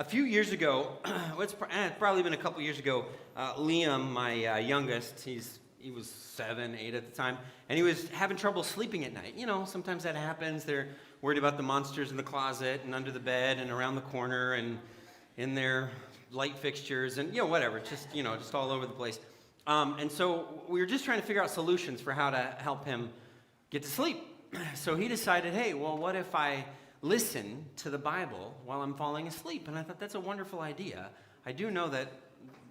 A few years ago, it's probably been a couple years ago, Liam, my youngest, he was 7, 8 at the time, and he was having trouble sleeping at night. You know, sometimes that happens. They're worried about the monsters in the closet and under the bed and around the corner and in their light fixtures and, whatever, just all over the place. And so we were just trying to figure out solutions for how to help him get to sleep. So he decided, hey, well, what if I listen to the Bible while I'm falling asleep? And I thought that's a wonderful idea. I do know that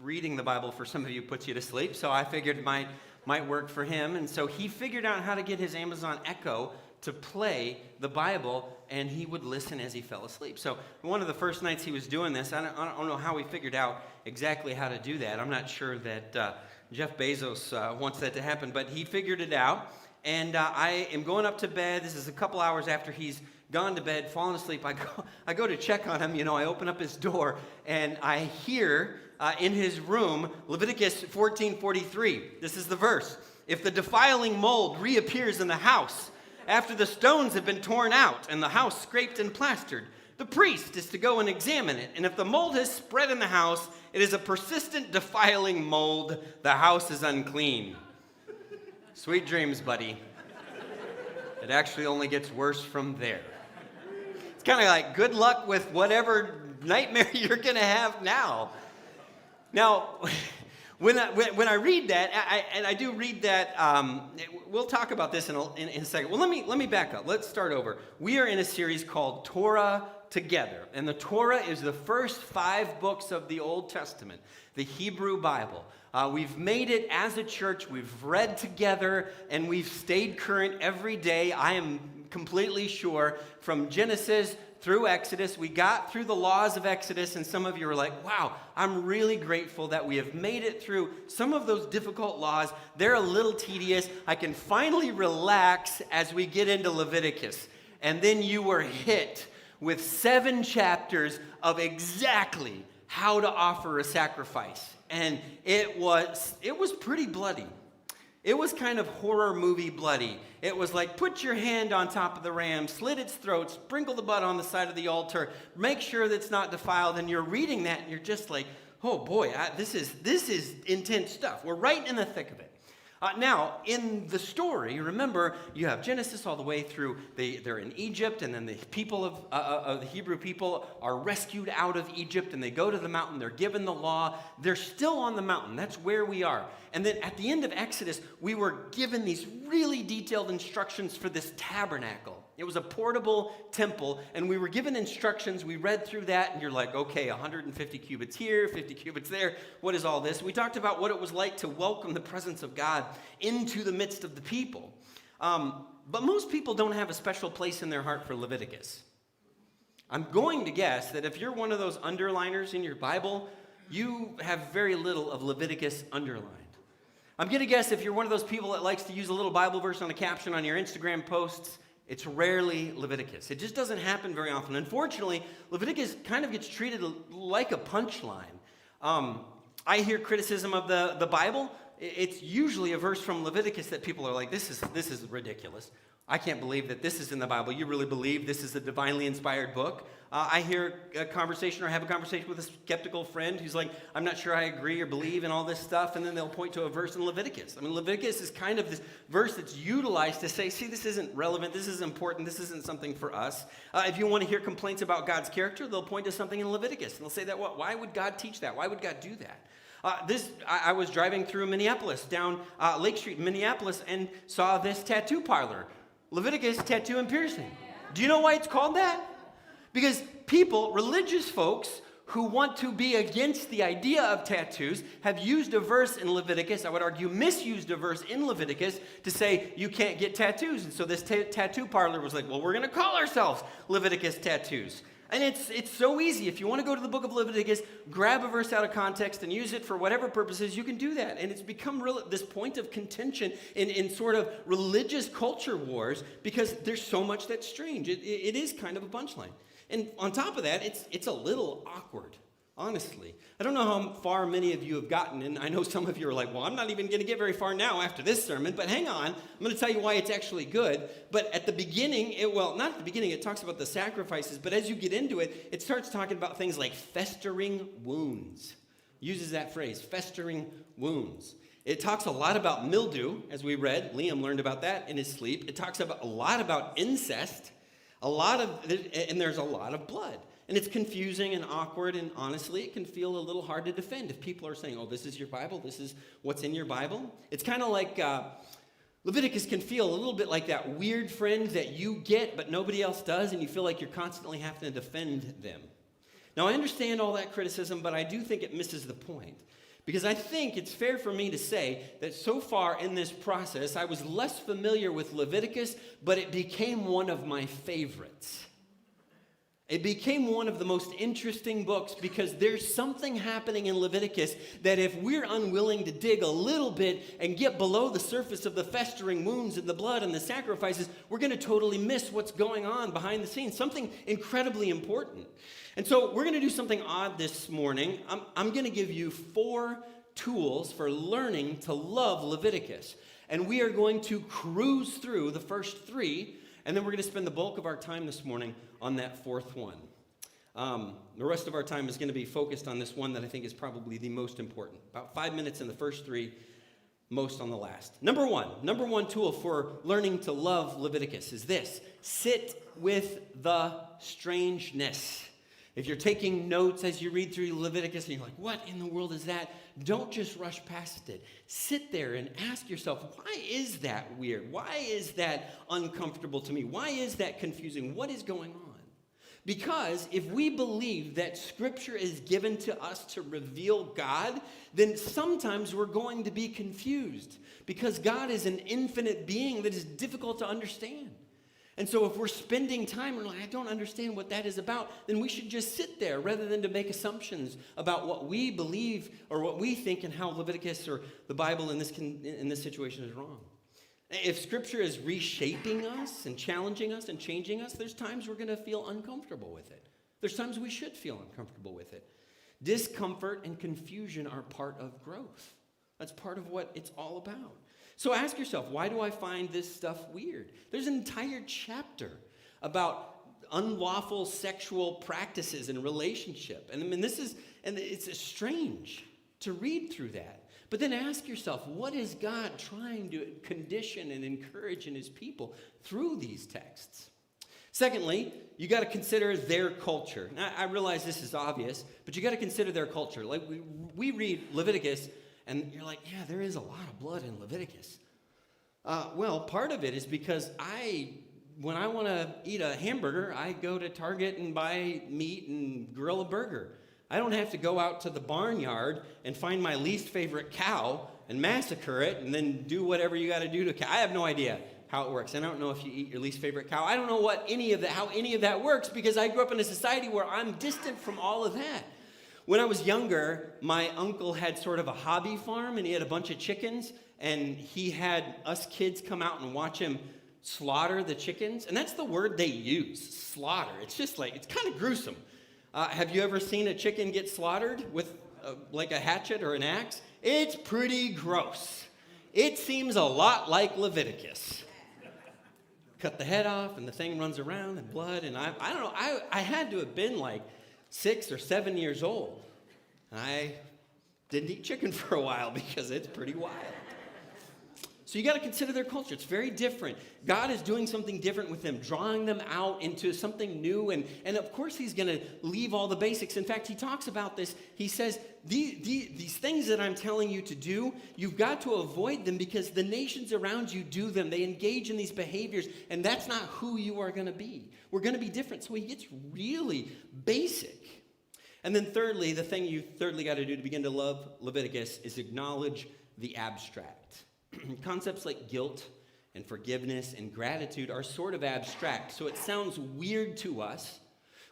reading the Bible for some of you puts you to sleep, so I figured it might work for him. And so he figured out how to get his Amazon Echo to play the Bible, and he would listen as he fell asleep. So one of the first nights he was doing this, I don't know how he figured out exactly how to do that. I'm not sure that Jeff Bezos wants that to happen, but he figured it out. And I am going up to bed. This is a couple hours after he's gone to bed, fallen asleep. I go to check on him. I open up his door, and I hear in his room Leviticus 14:43. This is the verse. If the defiling mold reappears in the house after the stones have been torn out and the house scraped and plastered, the priest is to go and examine it. And if the mold has spread in the house, it is a persistent defiling mold. The house is unclean. Sweet dreams, buddy. It actually only gets worse from there. It's kind of like good luck with whatever nightmare you're going to have now. Now, when I read that, I do read that, we'll talk about this in a second. Well, let me back up. Let's start over. We are in a series called Torah Together, and the Torah is the first 5 books of the Old Testament, the Hebrew Bible. We've made it as a church. We've read together, and we've stayed current every day. I am completely sure from Genesis through Exodus. We got through the laws of Exodus, and some of you are like, wow, I'm really grateful that we have made it through some of those difficult laws. They're a little tedious. I can finally relax as we get into Leviticus. And then you were hit with 7 chapters of exactly how to offer a sacrifice. And it was pretty bloody. It was kind of horror movie bloody. It was like, put your hand on top of the ram, slit its throat, sprinkle the blood on the side of the altar, make sure that it's not defiled. And you're reading that and you're just like, oh boy, this is intense stuff. We're right in the thick of it. Now, in the story, remember, you have Genesis all the way through. They're in Egypt, and then the people of the Hebrew people are rescued out of Egypt, and they go to the mountain. They're given the law. They're still on the mountain. That's where we are. And then at the end of Exodus, we were given these really detailed instructions for this tabernacle. It was a portable temple, and we were given instructions. We read through that, and you're like, okay, 150 cubits here, 50 cubits there. What is all this? We talked about what it was like to welcome the presence of God into the midst of the people. But most people don't have a special place in their heart for Leviticus. I'm going to guess that if you're one of those underliners in your Bible, you have very little of Leviticus underlined. I'm going to guess if you're one of those people that likes to use a little Bible verse on a caption on your Instagram posts, it's rarely Leviticus. It just doesn't happen very often. Unfortunately, Leviticus kind of gets treated like a punchline. I hear criticism of the Bible. It's usually a verse from Leviticus that people are like, this is ridiculous. I can't believe that this is in the Bible. You really believe this is a divinely inspired book? I hear a conversation or have a conversation with a skeptical friend who's like, I'm not sure I agree or believe in all this stuff, and then they'll point to a verse in Leviticus. I mean, Leviticus is kind of this verse that's utilized to say, see, this isn't relevant, this isn't important, this isn't something for us. If you want to hear complaints about God's character, they'll point to something in Leviticus, and they'll say that, why would God teach that? Why would God do that? I was driving through Minneapolis, down Lake Street in Minneapolis, and saw this tattoo parlor, Leviticus Tattoo and Piercing. Do you know why it's called that? Because people, religious folks who want to be against the idea of tattoos have used a verse in Leviticus, I would argue misused a verse in Leviticus to say you can't get tattoos. And so this tattoo parlor was like, well, we're going to call ourselves Leviticus Tattoos. And it's so easy. If you want to go to the book of Leviticus, grab a verse out of context and use it for whatever purposes, you can do that. And it's become this point of contention in sort of religious culture wars because there's so much that's strange. It is kind of a punchline. And on top of that, it's a little awkward. Honestly. I don't know how far many of you have gotten, and I know some of you are like, well, I'm not even going to get very far now after this sermon, but hang on. I'm going to tell you why it's actually good. But at the beginning, not at the beginning, it talks about the sacrifices, but as you get into it, it starts talking about things like festering wounds. Uses that phrase, festering wounds. It talks a lot about mildew, as we read. Liam learned about that in his sleep. It talks a lot about incest, and there's a lot of blood. And it's confusing and awkward, and honestly, it can feel a little hard to defend if people are saying, oh, this is your Bible, this is what's in your Bible. It's kind of like Leviticus can feel a little bit like that weird friend that you get but nobody else does, and you feel like you're constantly having to defend them. Now, I understand all that criticism, but I do think it misses the point. Because I think it's fair for me to say that so far in this process, I was less familiar with Leviticus, but it became one of my favorites. It became one of the most interesting books because there's something happening in Leviticus that if we're unwilling to dig a little bit and get below the surface of the festering wounds and the blood and the sacrifices, we're going to totally miss what's going on behind the scenes, something incredibly important. And so we're going to do something odd this morning. I'm going to give you 4 tools for learning to love Leviticus. And we are going to cruise through the first 3, and then we're going to spend the bulk of our time this morning on that 4th one. The rest of our time is going to be focused on this one that I think is probably the most important. About 5 minutes in the first 3, most on the last. Number one tool for learning to love Leviticus is this: sit with the strangeness. If you're taking notes as you read through Leviticus and you're like, what in the world is that? Don't just rush past it. Sit there and ask yourself, why is that weird? Why is that uncomfortable to me? Why is that confusing? What is going on? Because if we believe that Scripture is given to us to reveal God, then sometimes we're going to be confused because God is an infinite being that is difficult to understand. And so if we're spending time and like, I don't understand what that is about, then we should just sit there rather than to make assumptions about what we believe or what we think and how Leviticus or the Bible in this situation is wrong. If Scripture is reshaping us and challenging us and changing us, there's times we're going to feel uncomfortable with it. There's times we should feel uncomfortable with it. Discomfort and confusion are part of growth. That's part of what it's all about. So ask yourself, why do I find this stuff weird? There's an entire chapter about unlawful sexual practices in relationship. And I mean, it's strange to read through that. But then ask yourself, what is God trying to condition and encourage in his people through these texts? Secondly, you got to consider their culture. Now, I realize this is obvious, but you got to consider their culture. Like we read Leviticus, and you're like, yeah, there is a lot of blood in Leviticus. Well, part of it is because when I want to eat a hamburger, I go to Target and buy meat and grill a burger. I don't have to go out to the barnyard and find my least favorite cow and massacre it and then do whatever you got to do to cow. I have no idea how it works. I don't know if you eat your least favorite cow. I don't know how any of that works because I grew up in a society where I'm distant from all of that. When I was younger, my uncle had sort of a hobby farm, and he had a bunch of chickens, and he had us kids come out and watch him slaughter the chickens. And that's the word they use, slaughter. It's just like, it's kind of gruesome. Have you ever seen a chicken get slaughtered with like a hatchet or an axe? It's pretty gross. It seems a lot like Leviticus. Cut the head off, and the thing runs around, and blood, and I don't know, I had to have been like 6 or 7 years old. I didn't eat chicken for a while because it's pretty wild. So you got to consider their culture. It's very different. God is doing something different with them, drawing them out into something new. And of course, he's going to leave all the basics. In fact, he talks about this. He says, these things that I'm telling you to do, you've got to avoid them because the nations around you do them. They engage in these behaviors, and that's not who you are going to be. We're going to be different. So he gets really basic. And then thirdly, the thing you got to do to begin to love Leviticus is acknowledge the abstract. Concepts like guilt and forgiveness and gratitude are sort of abstract. So it sounds weird to us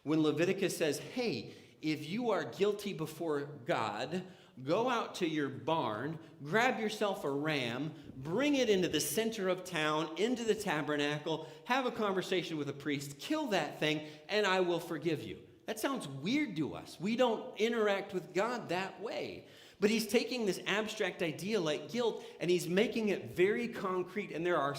when Leviticus says, hey, if you are guilty before God, go out to your barn, grab yourself a ram, bring it into the center of town, into the tabernacle, have a conversation with a priest, kill that thing, and I will forgive you. That sounds weird to us. We don't interact with God that way. But he's taking this abstract idea like guilt, and he's making it very concrete, and there are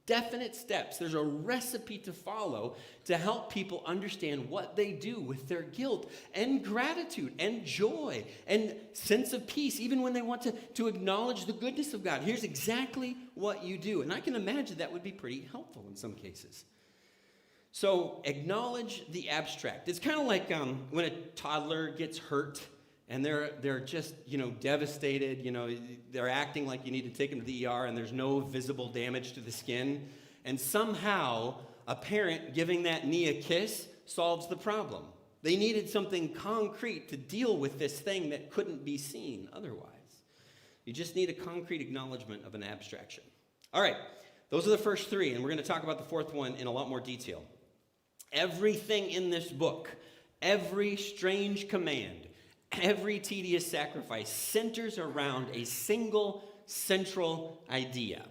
definite steps. There's a recipe to follow to help people understand what they do with their guilt and gratitude and joy and sense of peace, even when they want to acknowledge the goodness of God. Here's exactly what you do. And I can imagine that would be pretty helpful in some cases. So acknowledge the abstract. It's kind of like when a toddler gets hurt and they're just, devastated. They're acting like you need to take them to the ER and there's no visible damage to the skin. And somehow a parent giving that knee a kiss solves the problem. They needed something concrete to deal with this thing that couldn't be seen otherwise. You just need a concrete acknowledgement of an abstraction. All right, those are the first three, and we're going to talk about the fourth one in a lot more detail. Everything in this book, every strange command, every tedious sacrifice centers around a single central idea.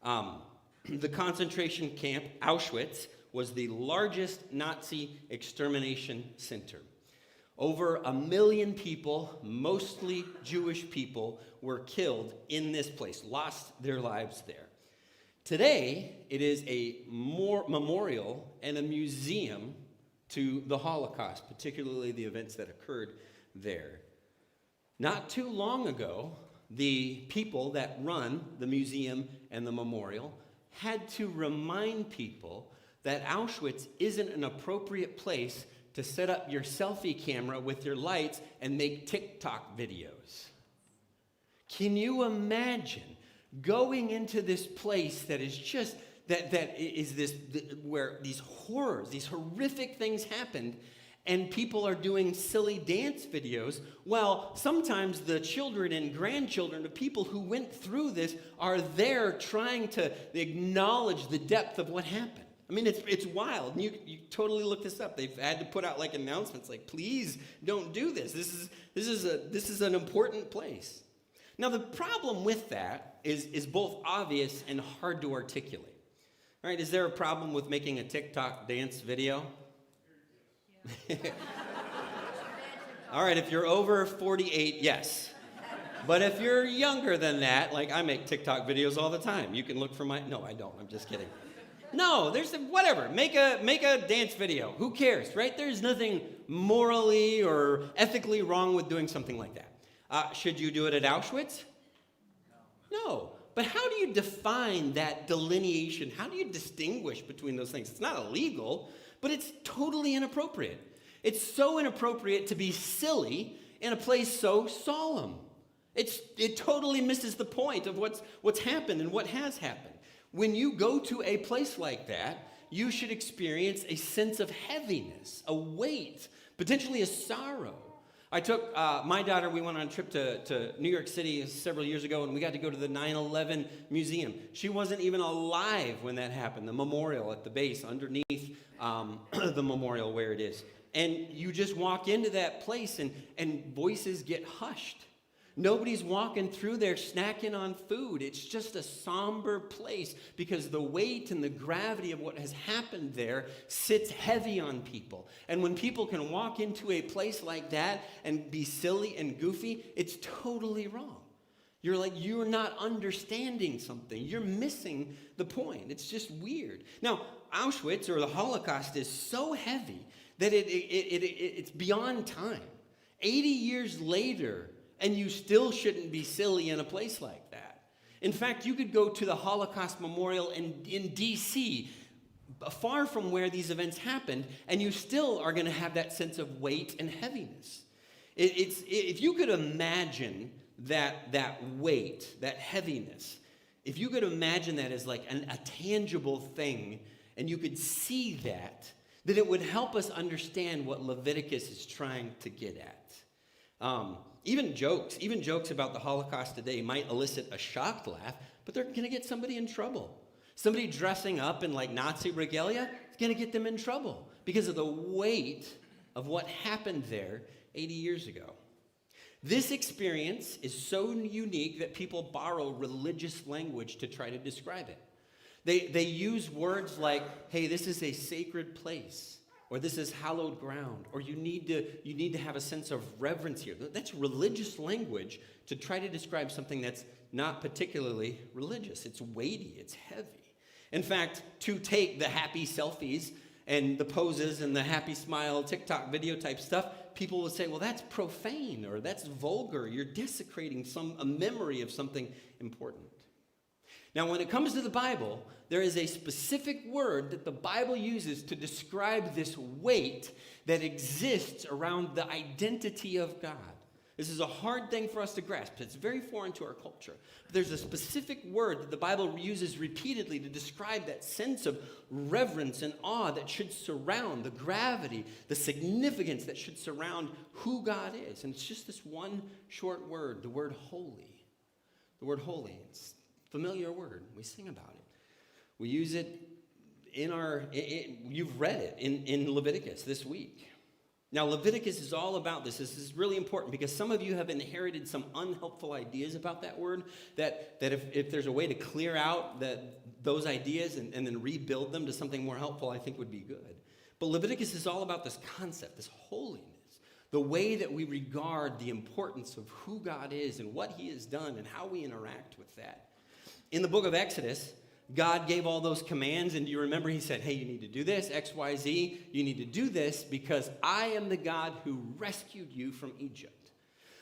The concentration camp, Auschwitz, was the largest Nazi extermination center. Over 1 million people, mostly Jewish people, were killed in this place, lost their lives there. Today, it is a memorial and a museum to the Holocaust, particularly the events that occurred there. Not too long ago, the people that run the museum and the memorial had to remind people that Auschwitz isn't an appropriate place to set up your selfie camera with your lights and make TikTok videos. Can you imagine going into this place that is just where these horrors, these horrific things happened, and people are doing silly dance videos, while sometimes the children and grandchildren of people who went through this are there trying to acknowledge the depth of what happened. I mean, it's wild. You totally look this up. They've had to put out like announcements like, please don't do this. This is an important place. Now, the problem with that is both obvious and hard to articulate. All right, is there a problem with making a TikTok dance video? Yeah. All right, if you're over 48, yes. But if you're younger than that, like I make TikTok videos all the time. You can look for no, I don't. I'm just kidding. No, whatever. Make a dance video. Who cares, right? There's nothing morally or ethically wrong with doing something like that. Should you do it at Auschwitz? No. But how do you define that delineation? How do you distinguish between those things? It's not illegal, but it's totally inappropriate. It's so inappropriate to be silly in a place so solemn. It totally misses the point of what's happened and what has happened. When you go to a place like that, you should experience a sense of heaviness, a weight, potentially a sorrow. I took my daughter, we went on a trip to New York City several years ago, and we got to go to the 9/11 museum. She wasn't even alive when that happened, the memorial at the base underneath the memorial where it is. And you just walk into that place, and voices get hushed. Nobody's walking through there snacking on food. It's just a somber place because the weight and the gravity of what has happened there sits heavy on people. And when people can walk into a place like that and be silly and goofy, it's totally wrong. You're not understanding something. You're missing the point. It's just weird. Now, Auschwitz or the Holocaust is so heavy that it's beyond time. 80 years later, and you still shouldn't be silly in a place like that. In fact, you could go to the Holocaust Memorial in D.C., far from where these events happened, and you still are going to have that sense of weight and heaviness. If you could imagine that weight, that heaviness, if you could imagine that as like a tangible thing, and you could see that, then it would help us understand what Leviticus is trying to get at. Even jokes about the Holocaust today might elicit a shocked laugh, but they're going to get somebody in trouble. Somebody dressing up in like Nazi regalia is going to get them in trouble because of the weight of what happened there 80 years ago. This experience is so unique that people borrow religious language to try to describe it. They use words like, hey, this is a sacred place. or this is hallowed ground, or you need to have a sense of reverence here. That's religious language to try to describe something that's not particularly religious. It's weighty, it's heavy. In fact, to take the happy selfies and the poses and the happy smile TikTok video type stuff, people will say, well, that's profane, or that's vulgar. You're desecrating a memory of something important. Now, when it comes to the Bible, there is a specific word that the Bible uses to describe this weight that exists around the identity of God. This is a hard thing for us to grasp. It's very foreign to our culture. But there's a specific word that the Bible uses repeatedly to describe that sense of reverence and awe that should surround the gravity, the significance that should surround who God is. And it's just this one short word, the word holy. The word holy. It's familiar word. We sing about it. We use it you've read it in Leviticus this week. Now, Leviticus is all about this. This is really important because some of you have inherited some unhelpful ideas about that word, that if there's a way to clear out those ideas and then rebuild them to something more helpful, I think would be good. But Leviticus is all about this concept, this holiness, the way that we regard the importance of who God is and what he has done and how we interact with that. In the book of Exodus, God gave all those commands, and do you remember he said, hey, you need to do this, X, Y, Z. You need to do this because I am the God who rescued you from Egypt.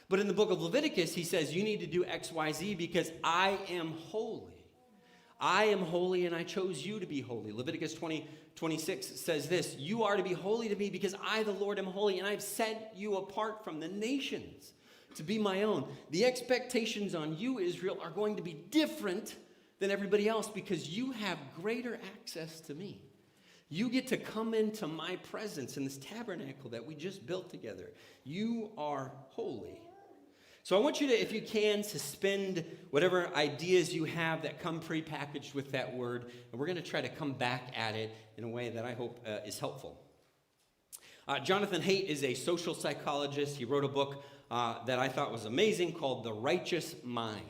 But in the book of Leviticus, he says, you need to do X, Y, Z because I am holy. I am holy, and I chose you to be holy. Leviticus 20:26 says this, you are to be holy to me because I, the Lord, am holy, and I've set you apart from the nations to be my own. The expectations on you, Israel, are going to be different than everybody else because you have greater access to me. You get to come into my presence in this tabernacle that we just built together. You are holy. So I want you to, if you can, suspend whatever ideas you have that come prepackaged with that word, and we're going to try to come back at it in a way that I hope is helpful. Jonathan Haidt is a social psychologist. He wrote a book that I thought was amazing called The Righteous Mind.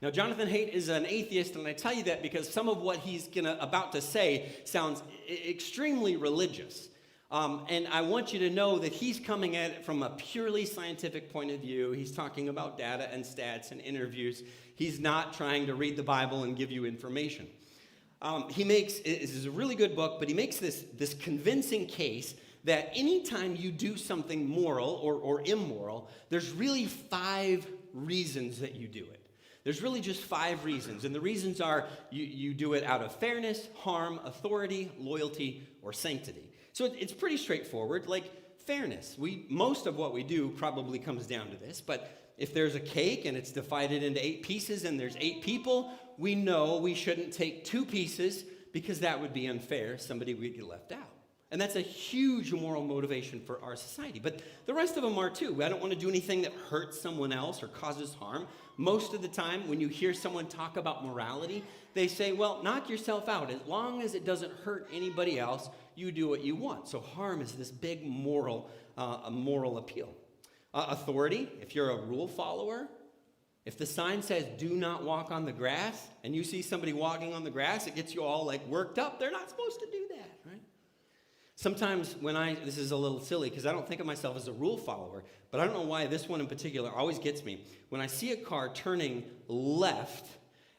Now, Jonathan Haidt is an atheist, and I tell you that because some of what he's about to say sounds extremely religious. And I want you to know that he's coming at it from a purely scientific point of view. He's talking about data and stats and interviews. He's not trying to read the Bible and give you information. This is a really good book, but he makes this convincing case that anytime you do something moral or immoral, there's really 5 reasons that you do it. There's really just 5 reasons, and the reasons are you do it out of fairness, harm, authority, loyalty, or sanctity. So it's pretty straightforward, like fairness. Most of what we do probably comes down to this, but if there's a cake and it's divided into 8 pieces and there's 8 people, we know we shouldn't take 2 pieces because that would be unfair. Somebody would get left out. And that's a huge moral motivation for our society. But the rest of them are too. I don't want to do anything that hurts someone else or causes harm. Most of the time, when you hear someone talk about morality, they say, well, knock yourself out. As long as it doesn't hurt anybody else, you do what you want. So harm is this big moral appeal. Authority, if you're a rule follower, if the sign says, do not walk on the grass, and you see somebody walking on the grass, it gets you all like worked up. They're not supposed to do that, right? Sometimes this is a little silly because I don't think of myself as a rule follower, but I don't know why this one in particular always gets me. When I see a car turning left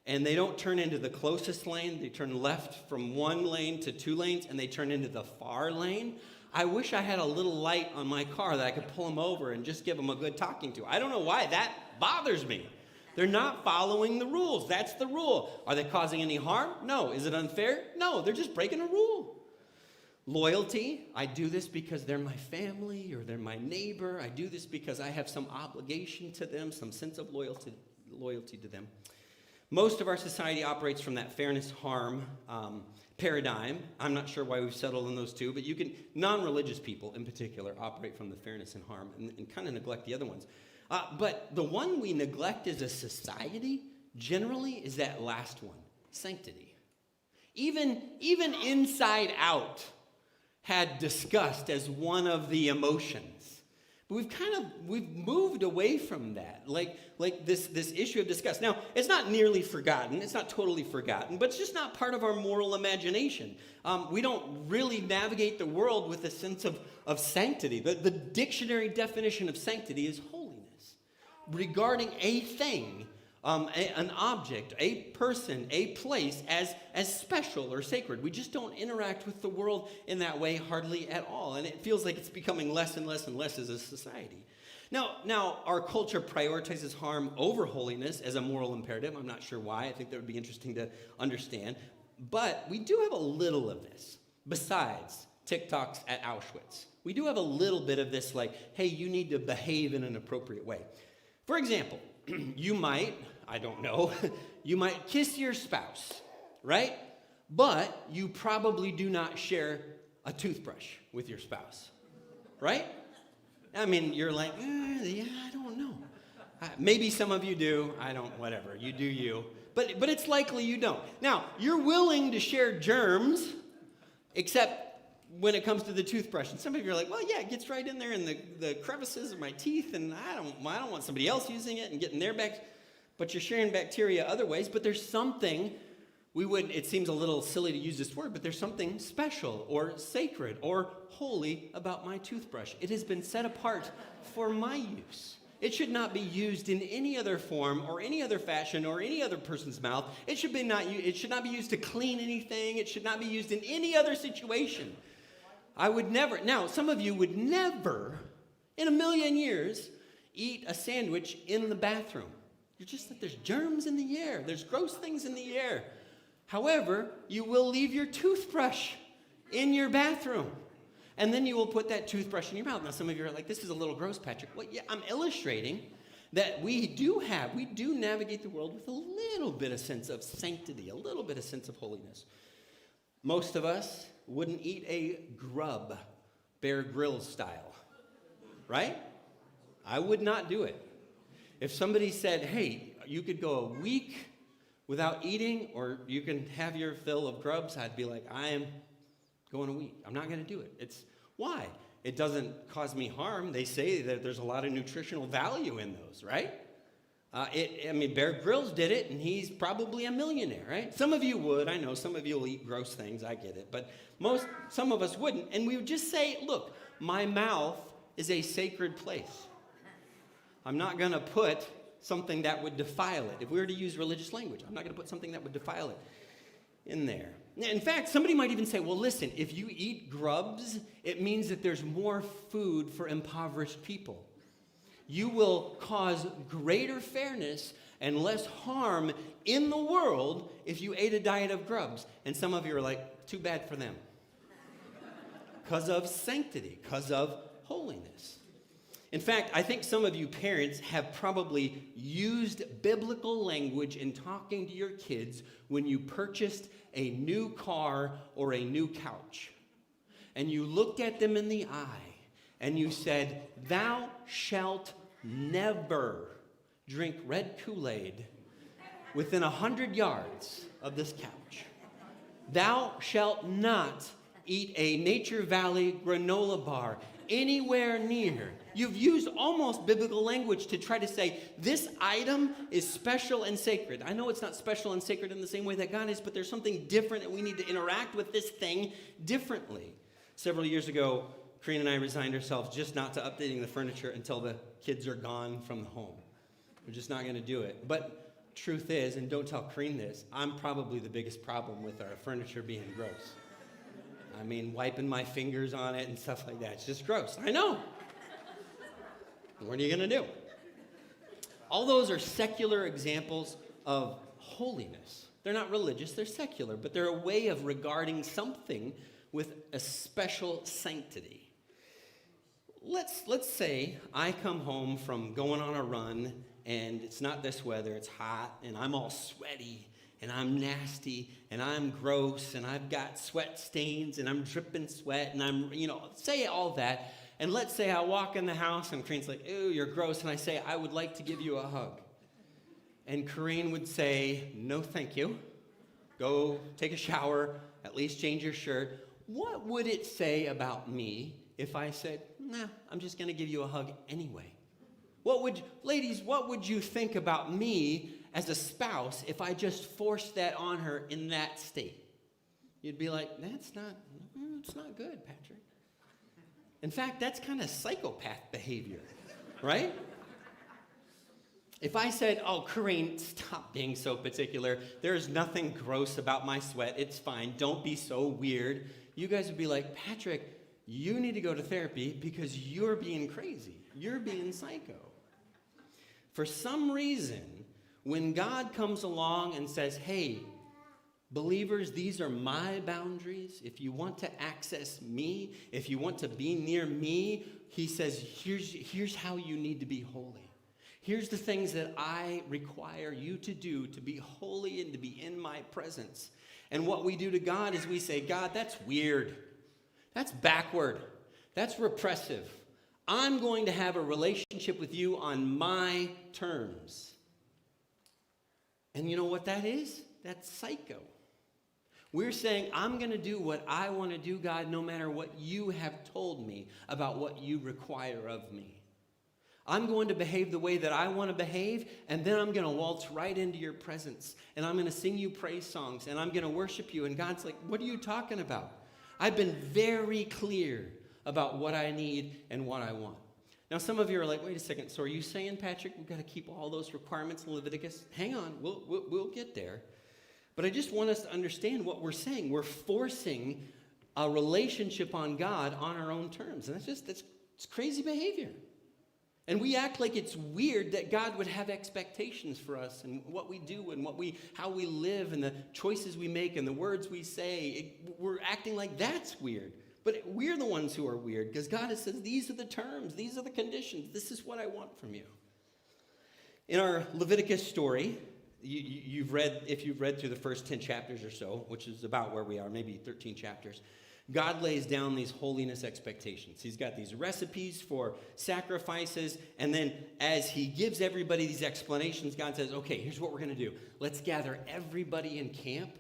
and they don't turn into the closest lane, they turn left from 1 lane to 2 lanes and they turn into the far lane, I wish I had a little light on my car that I could pull them over and just give them a good talking to. I don't know why that bothers me. They're not following the rules. That's the rule. Are they causing any harm? No. Is it unfair? No. They're just breaking a rule. Loyalty, I do this because they're my family or they're my neighbor. I do this because I have some obligation to them, some sense of loyalty to them. Most of our society operates from that fairness-harm paradigm. I'm not sure why we've settled on those 2, but non-religious people in particular operate from the fairness and harm and kind of neglect the other ones. But the one we neglect as a society generally is that last one, sanctity. Even Inside Out had disgust as one of the emotions. But we've moved away from that, like this issue of disgust. Now, it's not nearly forgotten. It's not totally forgotten, but it's just not part of our moral imagination. We don't really navigate the world with a sense of sanctity. The dictionary definition of sanctity is holiness, regarding a thing, an object, a person, a place as special or sacred. We just don't interact with the world in that way hardly at all. And it feels like it's becoming less and less and less as a society. Now, our culture prioritizes harm over holiness as a moral imperative. I'm not sure why. I think that would be interesting to understand. But we do have a little of this, besides TikToks at Auschwitz. We do have a little bit of this, like, hey, you need to behave in an appropriate way. For example, you might, I don't know, you might kiss your spouse, right? But you probably do not share a toothbrush with your spouse, right? I mean, you're like, yeah, I don't know. Maybe some of you do. I don't, whatever. You do you. But it's likely you don't. Now, you're willing to share germs, except when it comes to the toothbrush. And some of you are like, well, yeah, it gets right in there in the crevices of my teeth, and I don't want somebody else using it and getting their back. But you're sharing bacteria other ways. But there's something, it seems a little silly to use this word, but there's something special or sacred or holy about my toothbrush. It has been set apart for my use. It should not be used in any other form or any other fashion or any other person's mouth. It should not be used to clean anything. It should not be used in any other situation. I would never, now some of you would never in a million years eat a sandwich in the bathroom. You're just that there's germs in the air. There's gross things in the air. However, you will leave your toothbrush in your bathroom. And then you will put that toothbrush in your mouth. Now, some of you are like, this is a little gross, Patrick. Well, yeah, I'm illustrating that we do navigate the world with a little bit of sense of sanctity, a little bit of sense of holiness. Most of us wouldn't eat a grub, Bear Grylls style, right? I would not do it. If somebody said, hey, you could go a week without eating, or you can have your fill of grubs, I'd be like, I am going a week. I'm not going to do it. Why? It doesn't cause me harm. They say that there's a lot of nutritional value in those, right? Bear Grylls did it, and he's probably a millionaire, right? Some of you would. I know some of you will eat gross things. I get it. But some of us wouldn't. And we would just say, look, my mouth is a sacred place. I'm not going to put something that would defile it. If we were to use religious language, I'm not going to put something that would defile it in there. In fact, somebody might even say, well, listen, if you eat grubs, it means that there's more food for impoverished people. You will cause greater fairness and less harm in the world if you ate a diet of grubs. And some of you are like, too bad for them. Because of sanctity, because of holiness. In fact, I think some of you parents have probably used biblical language in talking to your kids when you purchased a new car or a new couch. And you looked at them in the eye and you said, thou shalt never drink red Kool-Aid within 100 yards of this couch. Thou shalt not eat a Nature Valley granola bar anywhere near. You've used almost biblical language to try to say this item is special and sacred. I know it's not special and sacred in the same way that God is, but there's something different, and we need to interact with this thing differently. Several years ago, Karina and I resigned ourselves just not to updating the furniture until the kids are gone from the home. We're just not going to do it. But truth is, and don't tell Karina this, I'm probably the biggest problem with our furniture being gross. I mean, wiping my fingers on it and stuff like that. It's just gross. I know. What are you going to do? All those are secular examples of holiness. They're not religious, they're secular, but they're a way of regarding something with a special sanctity. Let's say I come home from going on a run, and it's not this weather, it's hot, and I'm all sweaty, and I'm nasty, and I'm gross, and I've got sweat stains, and I'm dripping sweat, and I'm, say all that. And let's say I walk in the house, and Kareen's like, ew, you're gross, and I say, I would like to give you a hug. And Kareen would say, no, thank you. Go take a shower, at least change your shirt. What would it say about me if I said, nah, I'm just going to give you a hug anyway. Ladies, what would you think about me as a spouse if I just forced that on her in that state? You'd be like, it's not good, Patrick. In fact, that's kind of psychopath behavior, right? If I said, oh, Corinne, stop being so particular. There's nothing gross about my sweat. It's fine. Don't be so weird. You guys would be like, Patrick, you need to go to therapy because you're being crazy. You're being psycho. For some reason, when God comes along and says, hey, believers, these are my boundaries. If you want to access me, if you want to be near me, he says, here's how you need to be holy. Here's the things that I require you to do to be holy and to be in my presence. And what we do to God is we say, God, that's weird. That's backward. That's repressive. I'm going to have a relationship with you on my terms. And you know what that is? That's psycho. We're saying, I'm going to do what I want to do, God, no matter what you have told me about what you require of me. I'm going to behave the way that I want to behave, and then I'm going to waltz right into your presence, and I'm going to sing you praise songs, and I'm going to worship you. And God's like, what are you talking about? I've been very clear about what I need and what I want. Now, some of you are like, wait a second, so are you saying, Patrick, we've got to keep all those requirements in Leviticus? Hang on, we'll get there. But I just want us to understand what we're saying. We're forcing a relationship on God on our own terms. And it's crazy behavior. And we act like it's weird that God would have expectations for us and what we do and how we live and the choices we make and the words we say. We're acting like that's weird. But we're the ones who are weird because God says, these are the terms, these are the conditions, this is what I want from you. In our Leviticus story, if you've read through the first 10 chapters or so, which is about where we are, maybe 13 chapters, God lays down these holiness expectations. He's got these recipes for sacrifices, and then as he gives everybody these explanations, God says, okay, here's what we're going to do. Let's gather everybody in camp.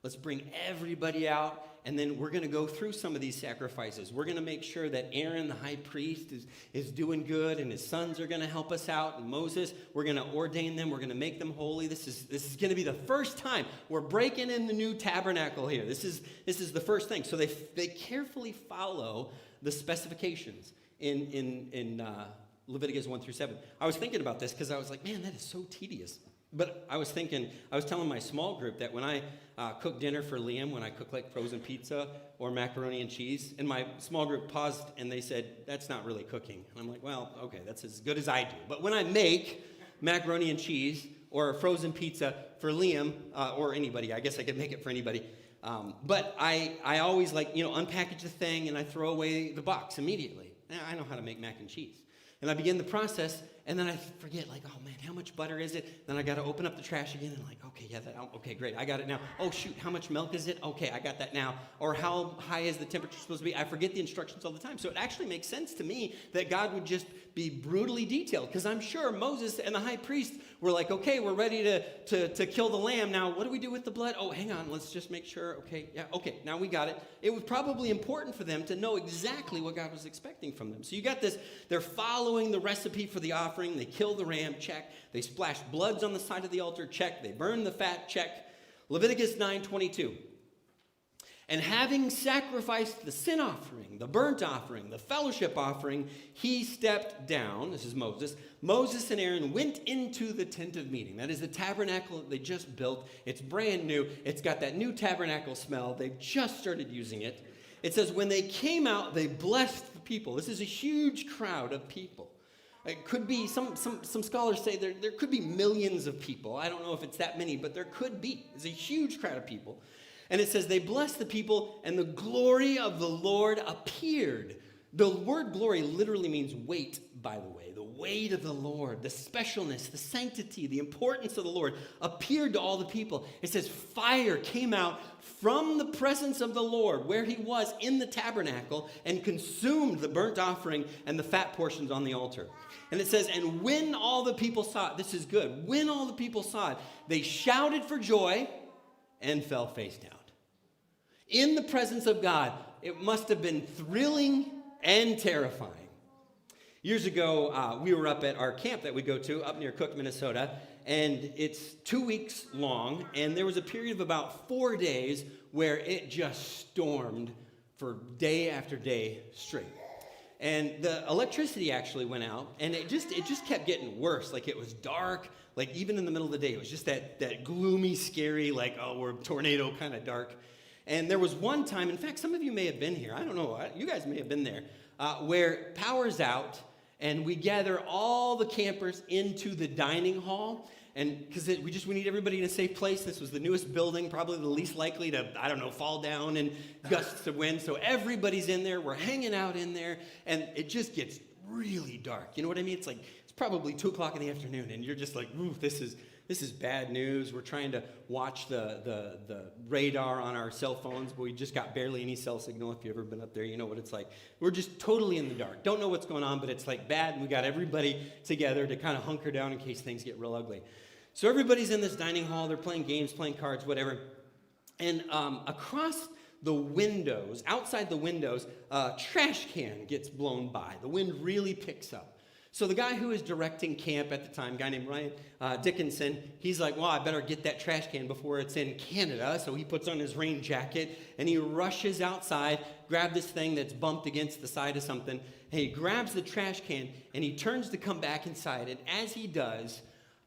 Let's bring everybody out, and then we're going to go through some of these sacrifices. We're going to make sure that Aaron, the high priest, is doing good, and his sons are going to help us out. And Moses, we're going to ordain them. We're going to make them holy. This is going to be the first time we're breaking in the new tabernacle here. This is the first thing. So they carefully follow the specifications in Leviticus 1 through 7. I was thinking about this because I was like, man, that is so tedious. But I was telling my small group that when I cook dinner for Liam, when I cook like frozen pizza or macaroni and cheese, and my small group paused and they said, that's not really cooking. And I'm like, well, okay, that's as good as I do. But when I make macaroni and cheese or frozen pizza for Liam or anybody, I guess I could make it for anybody. But I always unpackage the thing and I throw away the box immediately. I know how to make mac and cheese. And I begin the process, and then I forget, oh man, how much butter is it? Then I got to open up the trash again, and okay, great, I got it now. Oh shoot, how much milk is it? Okay, I got that now. Or how high is the temperature supposed to be? I forget the instructions all the time. So it actually makes sense to me that God would just be brutally detailed, because I'm sure Moses and the high priest were like, okay, we're ready to kill the lamb. Now, what do we do with the blood? Oh, hang on, let's just make sure. Okay, yeah, okay, now we got it. It was probably important for them to know exactly what God was expecting from them. So you got this, they're following the recipe for the offering. They kill the ram, check. They splash bloods on the side of the altar, check. They burn the fat, check. Leviticus 9:22. And having sacrificed the sin offering, the burnt offering, the fellowship offering, he stepped down. This is Moses. Moses and Aaron went into the tent of meeting. That is the tabernacle that they just built. It's brand new. It's got that new tabernacle smell. They've just started using it. It says, when they came out, they blessed the people. This is a huge crowd of people. It could be, some scholars say there could be millions of people. I don't know if it's that many, but there could be. It's a huge crowd of people. And it says, they blessed the people, and the glory of the Lord appeared. The word glory literally means weight, by the way. The weight of the Lord, the specialness, the sanctity, the importance of the Lord appeared to all the people. It says, fire came out from the presence of the Lord, where he was in the tabernacle, and consumed the burnt offering and the fat portions on the altar. And it says, and when all the people saw it, this is good, when all the people saw it, they shouted for joy and fell face down. In the presence of God, it must have been thrilling and terrifying. Years ago, we were up at our camp that we go to up near Cook, Minnesota, and it's 2 weeks long, and there was a period of about 4 days where it just stormed for day after day straight. And the electricity actually went out, and it just kept getting worse. Like, it was dark, like even in the middle of the day. It was just that gloomy, scary, like, oh, we're tornado kind of dark. And there was one time, in fact, some of you may have been here. I don't know, you guys may have been there, where power's out, and we gather all the campers into the dining hall. And because we need everybody in a safe place. This was the newest building, probably the least likely to, fall down and gusts of wind. So everybody's in there. We're hanging out in there. And it just gets really dark. You know what I mean? It's like, it's probably 2 o'clock in the afternoon. And you're just like, ooh, this is bad news. We're trying to watch the radar on our cell phones, but we just got barely any cell signal. If you've ever been up there, you know what it's like. We're just totally in the dark. Don't know what's going on, but it's like bad. And we got everybody together to kind of hunker down in case things get real ugly. So everybody's in this dining hall. They're playing games, playing cards, whatever. And across the windows, outside the windows, a trash can gets blown by. The wind really picks up. So the guy who was directing camp at the time, a guy named Ryan Dickinson, he's like, well, I better get that trash can before it's in Canada. So he puts on his rain jacket, and he rushes outside, grabs this thing that's bumped against the side of something, and he grabs the trash can, and he turns to come back inside. And as he does,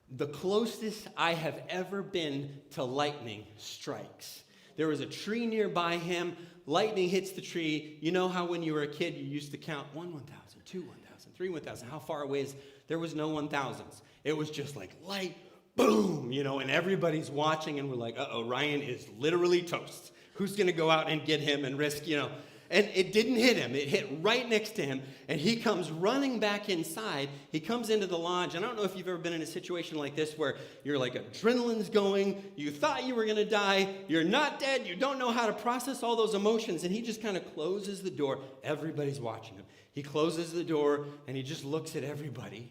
the closest I have ever been to lightning strikes. There was a tree nearby him. Lightning hits the tree. You know how when you were a kid, you used to count 1, 1,000, 2, 1,000, 3, 1,000. How far away is? There was no 1,000s. It was just like light, boom, and everybody's watching, and we're like, uh-oh, Ryan is literally toast. Who's going to go out and get him and risk, And it didn't hit him. It hit right next to him, and he comes running back inside. He comes into the lodge, and I don't know if you've ever been in a situation like this where you're like, adrenaline's going, you thought you were going to die, you're not dead, you don't know how to process all those emotions, and he just kind of closes the door. Everybody's watching him. He closes the door, and he just looks at everybody,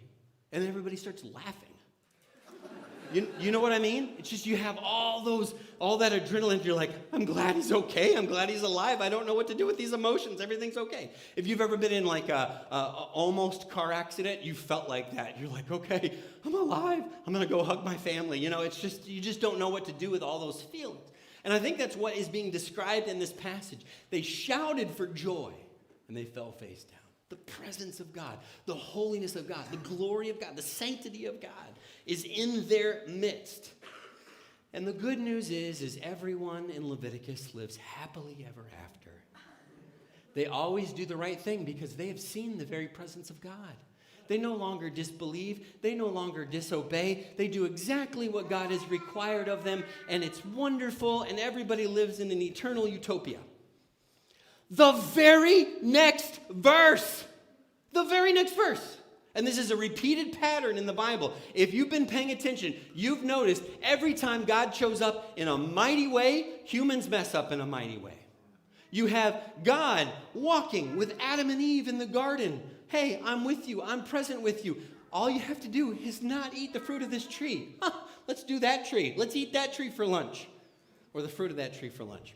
and then everybody starts laughing. You know what I mean? It's just you have all that adrenaline. You're like, I'm glad he's okay. I'm glad he's alive. I don't know what to do with these emotions. Everything's okay. If you've ever been in like a almost car accident, you felt like that. You're like, okay, I'm alive. I'm going to go hug my family. It's just, you just don't know what to do with all those feelings. And I think that's what is being described in this passage. They shouted for joy, and they fell face down. The presence of God, the holiness of God, the glory of God, the sanctity of God is in their midst. And the good news is everyone in Leviticus lives happily ever after. They always do the right thing because they have seen the very presence of God. They no longer disbelieve. They no longer disobey. They do exactly what God has required of them, and it's wonderful, and everybody lives in an eternal utopia. The very next verse. And this is a repeated pattern in the Bible. If you've been paying attention, you've noticed every time God shows up in a mighty way, humans mess up in a mighty way. You have God walking with Adam and Eve in the garden. Hey, I'm with you. I'm present with you. All you have to do is not eat the fruit of this tree. Let's do that tree. Let's eat that tree for lunch. Or the fruit of that tree for lunch.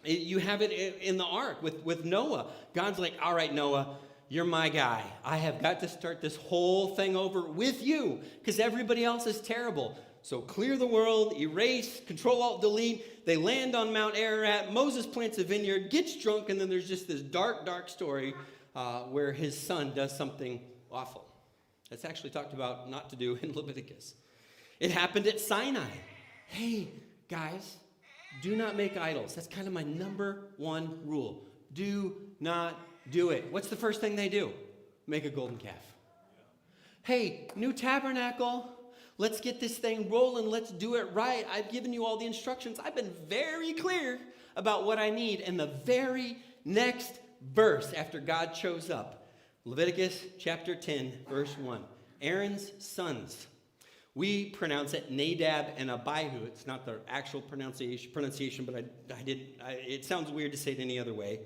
You have it in the ark with Noah. God's like, all right, Noah, you're my guy. I have got to start this whole thing over with you because everybody else is terrible. So clear the world, erase, Control-Alt-Delete. They land on Mount Ararat. Moses plants a vineyard, gets drunk, and then there's just this dark, dark story where his son does something awful. That's actually talked about not to do in Leviticus. It happened at Sinai. Hey, guys. Do not make idols. That's kind of my number one rule. Do not do it. What's the first thing they do? Make a golden calf. Hey, new tabernacle. Let's get this thing rolling. Let's do it right. I've given you all the instructions. I've been very clear about what I need. And the very next verse after God shows up, Leviticus chapter 10, verse 1. Aaron's sons. We pronounce it Nadab and Abihu. It's not the actual pronunciation, but it sounds weird to say it any other way.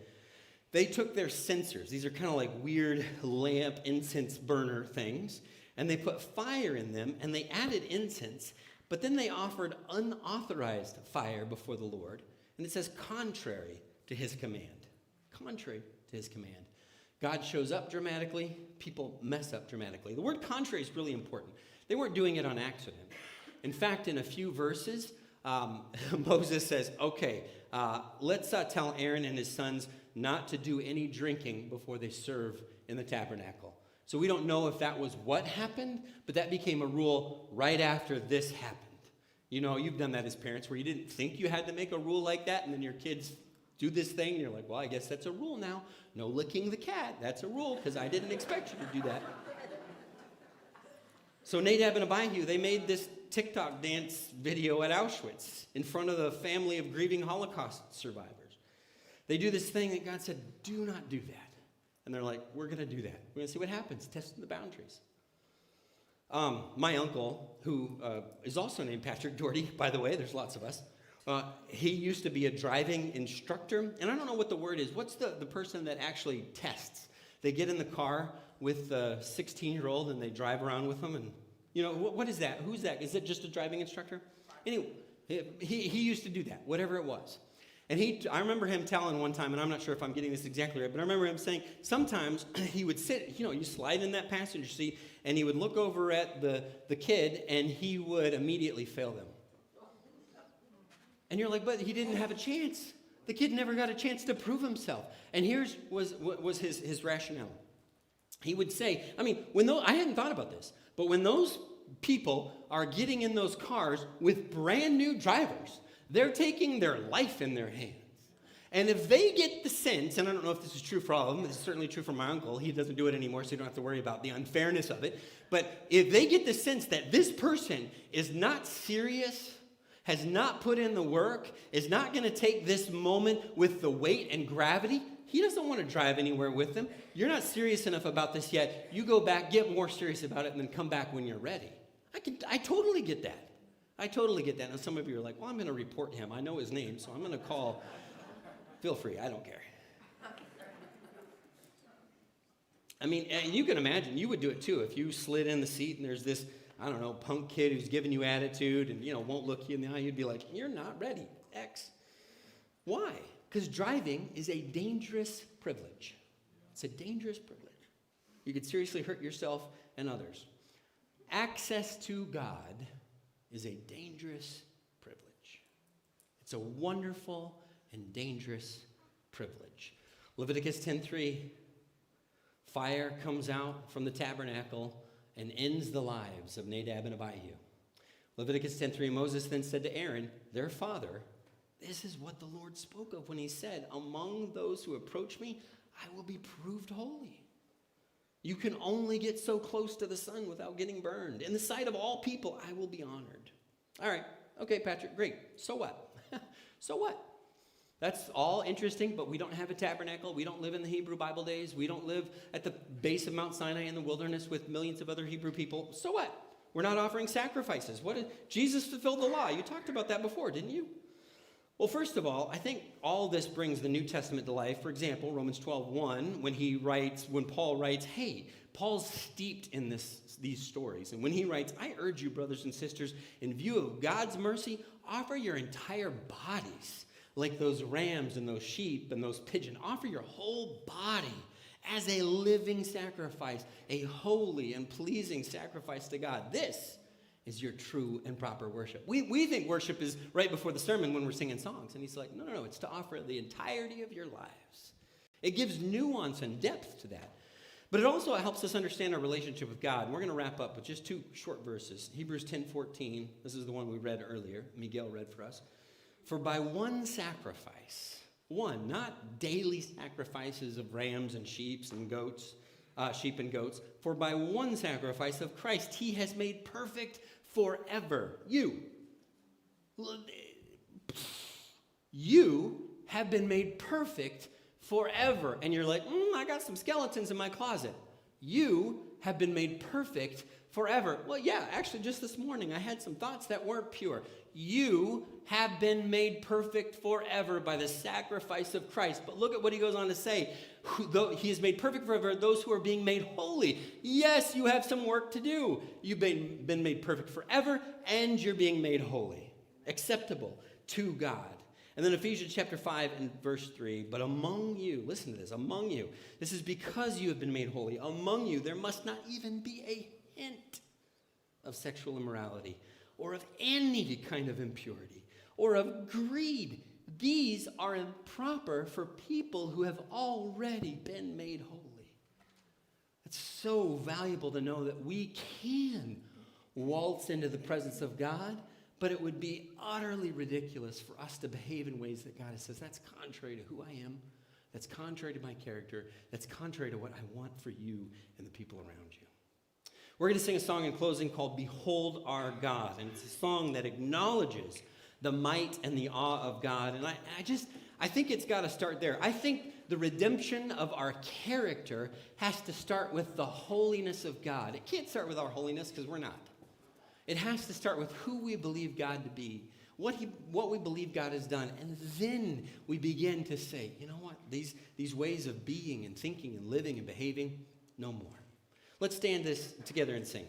They took their censers. These are kind of like weird lamp incense burner things. And they put fire in them, and they added incense. But then they offered unauthorized fire before the Lord. And it says contrary to his command. Contrary to his command. God shows up dramatically, people mess up dramatically. The word contrary is really important. They weren't doing it on accident. In fact, in a few verses, Moses says, okay, let's tell Aaron and his sons not to do any drinking before they serve in the tabernacle. So we don't know if that was what happened, but that became a rule right after this happened. You know, you've done that as parents where you didn't think you had to make a rule like that, and then your kids do this thing, and you're like, well, I guess that's a rule now. No licking the cat. That's a rule, because I didn't expect you to do that. So Nadab and Abihu, they made this TikTok dance video at Auschwitz in front of the family of grieving Holocaust survivors. They do this thing that God said, do not do that. And they're like, we're going to do that. We're going to see what happens, testing the boundaries. My uncle, who is also named Patrick Doherty, by the way, there's lots of us, he used to be a driving instructor. And I don't know what the word is. What's the person that actually tests? They get in the car with the 16-year-old and they drive around with them. And, you know, what is that? Who's that? Is it just a driving instructor? Anyway, he used to do that, whatever it was. And I remember him telling one time, and I'm not sure if I'm getting this exactly right, but I remember him saying sometimes he would sit, you slide in that passenger seat, and he would look over at the kid, and he would immediately fail them. And you're like, but he didn't have a chance. The kid never got a chance to prove himself. And here's was his rationale. He would say, I mean, I hadn't thought about this, but when those people are getting in those cars with brand new drivers, they're taking their life in their hands. And if they get the sense, and I don't know if this is true for all of them, it's certainly true for my uncle. He doesn't do it anymore, so you don't have to worry about the unfairness of it. But if they get the sense that this person is not serious, has not put in the work, is not going to take this moment with the weight and gravity, he doesn't want to drive anywhere with them. You're not serious enough about this yet. You go back, get more serious about it, and then come back when you're ready. I totally get that. I totally get that. Now, some of you are like, well, I'm going to report him. I know his name, so I'm going to call. Feel free. I don't care. I mean, you can imagine. You would do it, too. If you slid in the seat and there's this, I don't know, punk kid who's giving you attitude and, won't look you in the eye, you'd be like, you're not ready. X. Why? Because driving is a dangerous privilege. It's a dangerous privilege. You could seriously hurt yourself and others. Access to God is a dangerous privilege. It's a wonderful and dangerous privilege. Leviticus 10:3, fire comes out from the tabernacle and ends the lives of Nadab and Abihu. Leviticus 10:3, Moses then said to Aaron, their father, this is what the Lord spoke of when he said, among those who approach me, I will be proved holy. You can only get so close to the sun without getting burned. In the sight of all people, I will be honored. All right. Okay, Patrick, great. So what? So what? That's all interesting, but we don't have a tabernacle. We don't live in the Hebrew Bible days. We don't live at the base of Mount Sinai in the wilderness with millions of other Hebrew people. So what? We're not offering sacrifices. Jesus fulfilled the law. You talked about that before, didn't you? Well, first of all, I think all this brings the New Testament to life. For example, Romans 12:1, when Paul writes, hey, Paul's steeped in these stories. And when he writes, I urge you, brothers and sisters, in view of God's mercy, offer your entire bodies, like those rams and those sheep and those pigeons. Offer your whole body as a living sacrifice, a holy and pleasing sacrifice to God. This is your true and proper worship. We think worship is right before the sermon when we're singing songs. And he's like, no, it's to offer the entirety of your lives. It gives nuance and depth to that. But it also helps us understand our relationship with God. And we're going to wrap up with just two short verses. Hebrews 10:14. This is the one we read earlier. Miguel read for us. For by one sacrifice, not daily sacrifices of rams and sheep and goats, for by one sacrifice of Christ, he has made perfect forever. You have been made perfect forever. And you're like, I got some skeletons in my closet. You have been made perfect forever. Well, yeah, actually, just this morning, I had some thoughts that weren't pure. You have been made perfect forever by the sacrifice of Christ. But look at what he goes on to say. He is made perfect forever, those who are being made holy. Yes, you have some work to do. You've been made perfect forever, and you're being made holy, acceptable to God. And then Ephesians chapter 5 and verse 3, but among you, listen to this, among you, this is because you have been made holy. Among you, there must not even be a hint of sexual immorality or of any kind of impurity or of greed. These are improper for people who have already been made holy. It's so valuable to know that we can waltz into the presence of God, but it would be utterly ridiculous for us to behave in ways that God says, that's contrary to who I am, that's contrary to my character, that's contrary to what I want for you and the people around you. We're going to sing a song in closing called Behold Our God, and it's a song that acknowledges the might and the awe of God, and I think it's got to start there. I think the redemption of our character has to start with the holiness of God. It can't start with our holiness because we're not. It has to start with who we believe God to be, what we believe God has done, and then we begin to say, you know what, these ways of being and thinking and living and behaving, no more. Let's stand this together and sing.